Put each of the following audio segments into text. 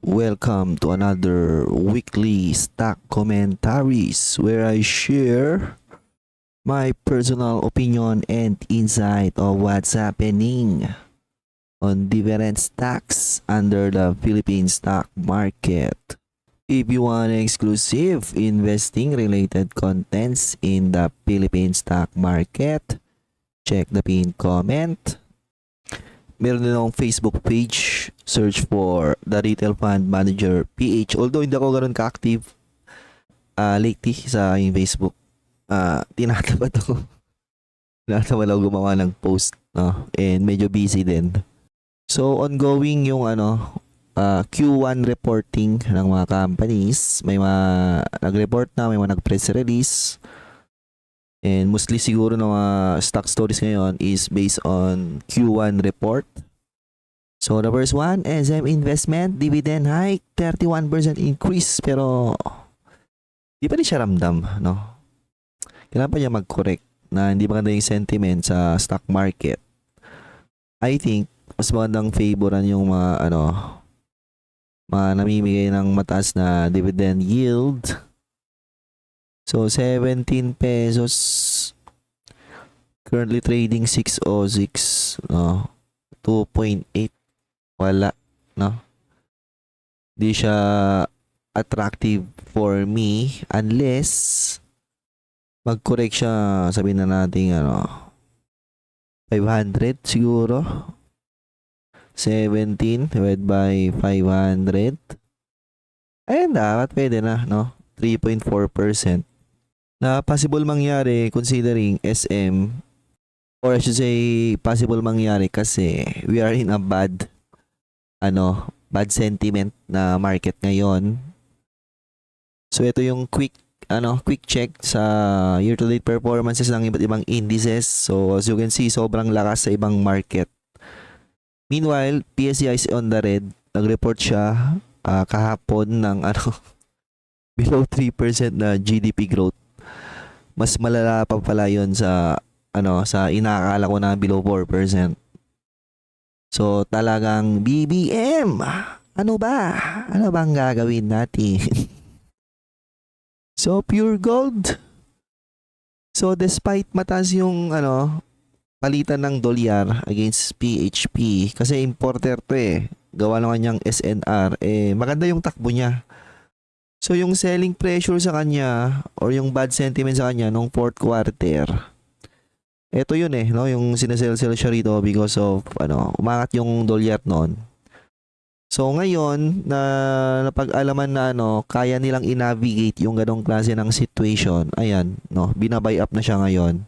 Welcome to another weekly stock commentaries where I share my personal opinion and insight of what's happening on different stocks under the Philippine stock market. If you want exclusive investing related contents in the Philippine stock market, check the pinned comment. Meron din akong Facebook page, search for the Retail Fund Manager PH. Although hindi ako ganoon ka-active lately sa aking Facebook. Tinatamad ako. Tinatamad ako gumawa ng post. No? And medyo busy din. So, ongoing yung Q1 reporting ng mga companies. May mga nag-report na, may mga nag-press release. And mostly siguro ng mga stock stories ngayon is based on Q1 report. So the first one, SM Investment, dividend hike, 31% increase. Pero di pa rin siya ramdam, no? Kailangan pa niya mag-correct na hindi maganda yung sentiment sa stock market. I think mas magandang favoran yung mga mga namimigay ng mataas na dividend yield. So 17 pesos. Currently trading 606, no? 2.8 wala, no? Di siya attractive for me unless mag-correct siya, sabihin na natin 500 siguro. 17 divided by 500. Ayun, dapat pwede na, no? 3.4%. Na possible mangyari considering SM, or I should say possible mangyari kasi we are in a bad sentiment na market ngayon. So ito yung quick check sa year to date performances ng iba't ibang indices. So as you can see, sobrang lakas sa ibang market. Meanwhile, PSEI is on the red. Nag-report siya kahapon ng below 3% na GDP growth. Mas malala pa pala yun sa sa inaakala ko na below 4%. So talagang BBM, ano bang gagawin natin? So pure gold. So despite mataas yung palitan ng dolyar against PHP, kasi importer to gawa naman niyang SNR, maganda yung takbo niya. So yung selling pressure sa kanya or yung bad sentiment sa kanya nung fourth quarter, ito yun no? Yung sinesell siya rito because of umangat yung dolyar noon. So ngayon na napag-alaman na kaya nilang i-navigate yung ganong klase ng situation, ayan, binabuy up na siya ngayon.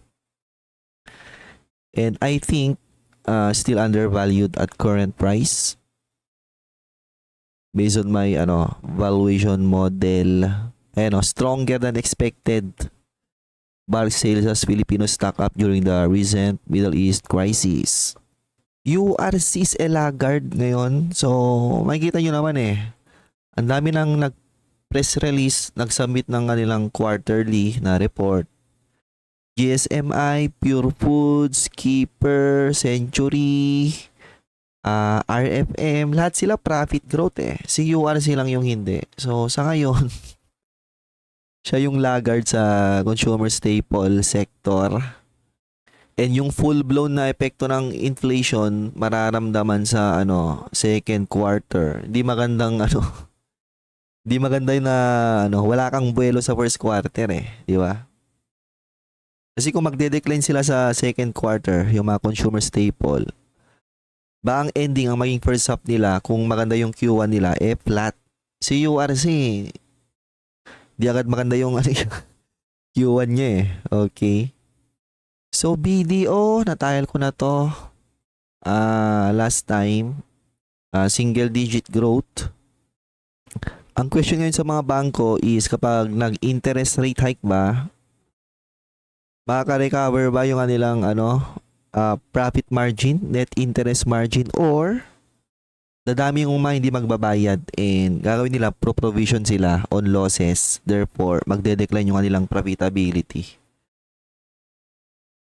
And I think still undervalued at current price. Based on my valuation model, stronger than expected bulk sales as Filipino stock up during the recent Middle East crisis. URC is a laggard ngayon. So makikita nyo naman ang dami nang nag-press release, nag-submit ng kanilang quarterly na report. GSMI, Pure Foods, Keeper, Century, RFM, lahat sila profit growth Si URC lang yung hindi. So sa ngayon, siya yung laggard sa consumer staple sector. And yung full-blown na epekto ng inflation mararamdaman sa second quarter. Hindi magandang hindi maganda yung wala kang buwelo sa first quarter di ba? Kasi kung magde-decline sila sa second quarter, yung mga consumer staple, ba ang ending ang maging first half nila kung maganda yung Q1 nila flat. Si URC di agad maganda yung Q1 niya Okay. So BDO, natayal ko na to last time, single digit growth. Ang question ngayon sa mga bangko is kapag nag-interest rate hike ba, makaka-recover ba yung kanilang profit margin, net interest margin, or dadami yung hindi magbabayad and gagawin nila pro-provision sila on losses, therefore magde-decline yung kanilang profitability.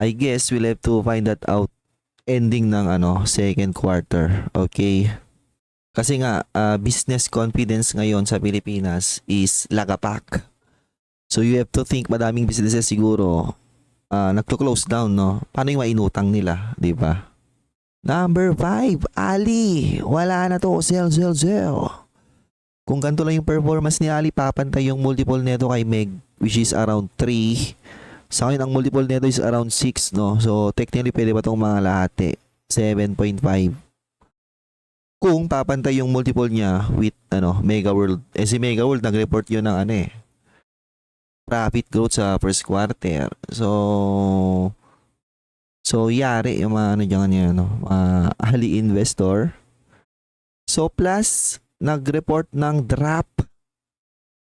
I guess we'll have to find that out ending ng second quarter. Okay. Kasi nga business confidence ngayon sa Pilipinas is lagapak. So you have to think madaming businesses siguro nagto-close down, no? Paano yung mainutang nila, di ba? Number 5, Ali. Wala na to. Sell. Kung ganito lang yung performance ni Ali, papantay yung multiple nito kay Meg, which is around 3. Sa akin, ang multiple nito is around 6, no? So, technically, pwede ba itong mga lahati? 7.5. Kung papantay yung multiple niya with, Mega World. Si Mega World, nag-report yun ng, profit growth sa first quarter. So, yari yung mga ahli investor. So, plus, nag-report ng drop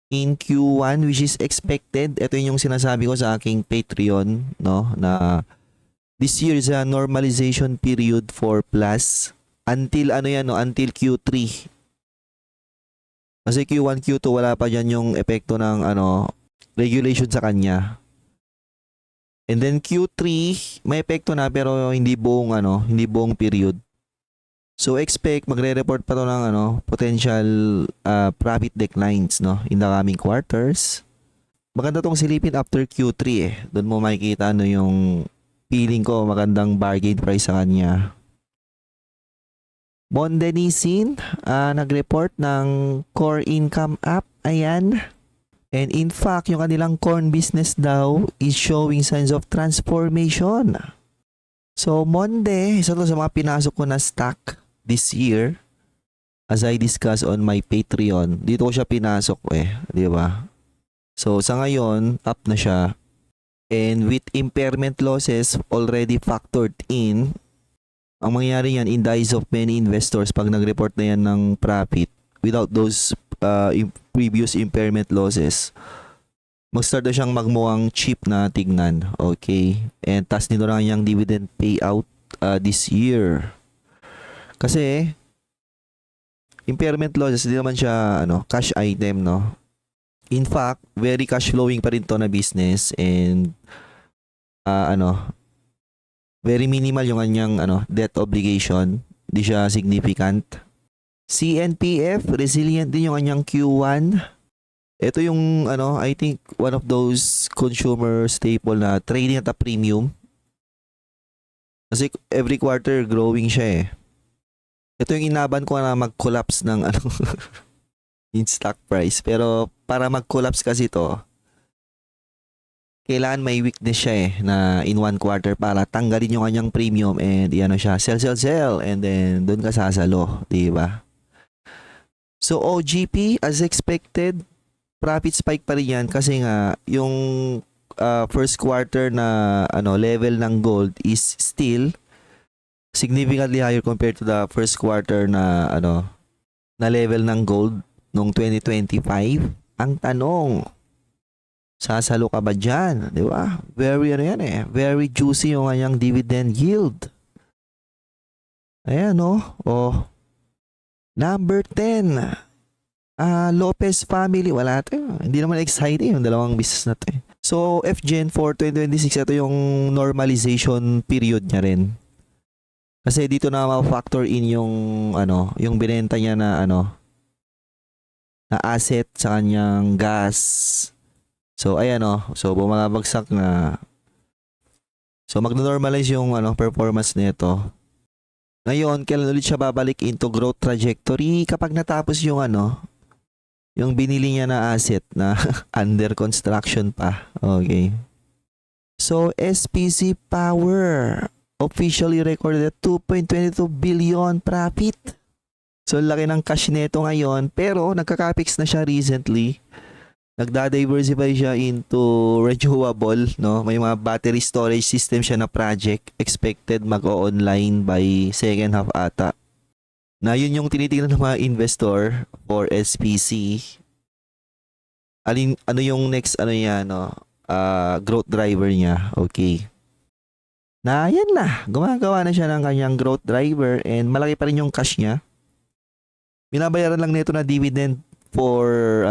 in Q1 which is expected. Ito yung sinasabi ko sa aking Patreon, no, na this year is a normalization period for plus until until Q3. Kasi Q1, Q2 wala pa diyan yung epekto ng regulation sa kanya. And then Q3 may epekto na pero hindi buong period. So expect magre-report pa to ng potential profit declines, no, in the coming quarters. Maganda tong silipin after Q3 eh. Doon mo makikita yung feeling ko magandang bargain price sa kanya. Mondenisin nag-report ng core income up. Ayan. And in fact, yung kanilang corn business daw is showing signs of transformation. So, Monde, isa to sa mga pinasok ko na stock this year. As I discussed on my Patreon, dito ko siya pinasok di ba? So, sa ngayon, up na siya. And with impairment losses already factored in, ang mangyayari yan in the eyes of many investors pag nag-report na yan ng profit without those previous impairment losses, mag-start na siyang magmukhang cheap na tignan. Okay? And tas nito na yung dividend payout this year. Kasi impairment losses, hindi naman siya cash item, no? In fact, very cash flowing pa rin to na business and very minimal yung kanyang debt obligation. Hindi siya significant. CNPF, resilient din yung kanyang Q1. Ito yung I think one of those consumer staple na trading at a premium. Kasi every quarter growing siya eh. Ito yung inaban ko na mag-collapse ng in stock price. Pero para mag-collapse kasi to, kailangan may weakness siya na in one quarter para tanggalin yung kanyang premium and siya, sell and then doon ka sasalo, di ba? So OGP as expected, profit spike pa rin yan kasi nga yung first quarter na level ng gold is still significantly higher compared to the first quarter na na level ng gold nung 2025. Ang tanong, sasalo ka ba dyan? Di ba? Very very juicy yung kanyang dividend yield. Ayan Number 10. Lopez family. Wala ito. Hindi naman exciting yung dalawang business na ito. So, FGen for 2026, ito yung normalization period niya rin. Kasi dito na ma-factor in yung yung binenta niya na na asset sa kanyang gas. So, ayan So, bumabagsak na. So, mag-normalize yung performance nito. Ngayon, kailan ulit siya babalik into growth trajectory kapag natapos yung yung binili niya na asset na under construction pa. Okay. So, SPC Power officially recorded 2.22 billion profit. So, laki ng cash neto ngayon pero nagka-capex na siya recently. Nagda-diversify siya into renewable, no? May mga battery storage system siya na project expected mag-o-online by second half ata. Na yun yung tinitingnan ng mga investor for SPC. Ano yung next niya, growth driver niya. Okay. Na yan na, gumagawa na siya ng kanyang growth driver and malaki pa rin yung cash niya. Binabayaran lang nito na dividend for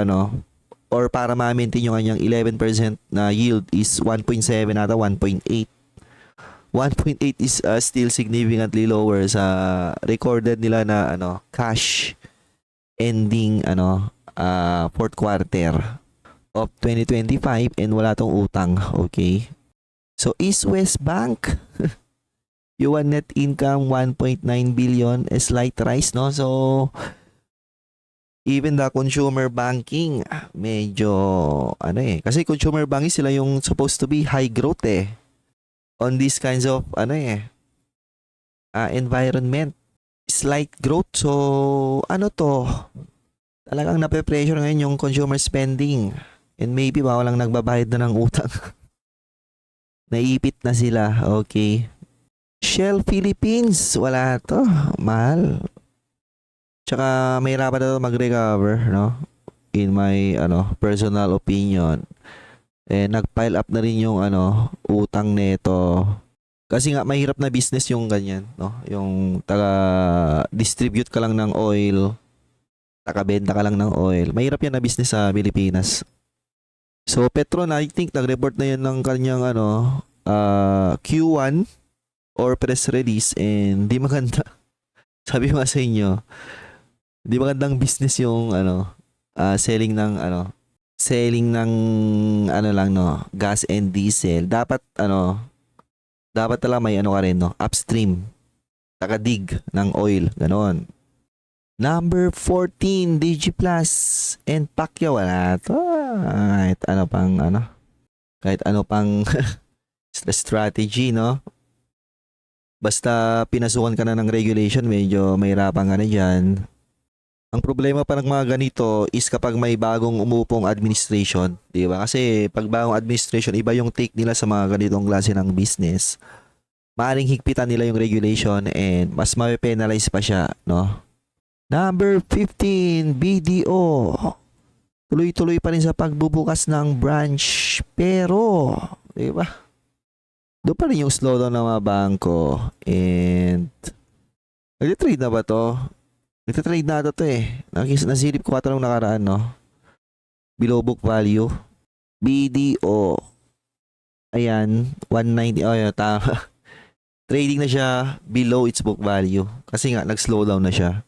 or para ma-maintain yung kanyang 11% na yield is 1.7 ata 1.8. 1.8 is still significantly lower sa recorded nila na cash ending fourth quarter of 2025 and wala tong utang. Okay? So East West Bank, Yuan net income 1.9 billion, a slight rise, no? So even the consumer banking, medyo kasi consumer banking sila yung supposed to be high growth on these kinds of environment. Slight growth. So to? Talagang nape-pressure ngayon yung consumer spending. And maybe walang nagbabayad na ng utang. Naipit na sila. Okay. Shell Philippines, wala to. Mahal. Tsaka mahirapan na to mag-recover, no? In my personal opinion. Nag-pile up na rin yung utang nito. Kasi nga mahirap na business yung ganyan, no? Yung distribute ka lang ng oil, benta ka lang ng oil. Mahirap yan na business sa Pilipinas. So Petron, I think nag-report na yan ng kanyang Q1 or press release, and di maganda. Sabi ko nga sa inyo, di magandang business yung selling ng gas and diesel. Dapat talaga may ka rin, no? Upstream. Dig ng oil. Ganon. Number 14, DigiPlus and Pacquiao. Wala to. Kahit ano pang strategy, no? Basta pinasukan ka na ng regulation, medyo mahirapan ka na dyan. Ang problema pa ng mga ganito is kapag may bagong umupong administration, di ba? Kasi pag bagong administration, iba yung take nila sa mga ganitong klase ng business. Maaring higpitan nila yung regulation and mas ma-penalize pa siya, no? Number 15, BDO. Tuloy-tuloy pa rin sa pagbubukas ng branch, pero, di ba? Doon pa rin yung slowdown ng mga bangko. And nag-trade na ba to? Nag-trade na to nasilip ko pa nung nakaraan, no? Below book value. BDO. Ayan, 190. Oh, yun, tama. Trading na siya below its book value. Kasi nga, nag-slow down na siya.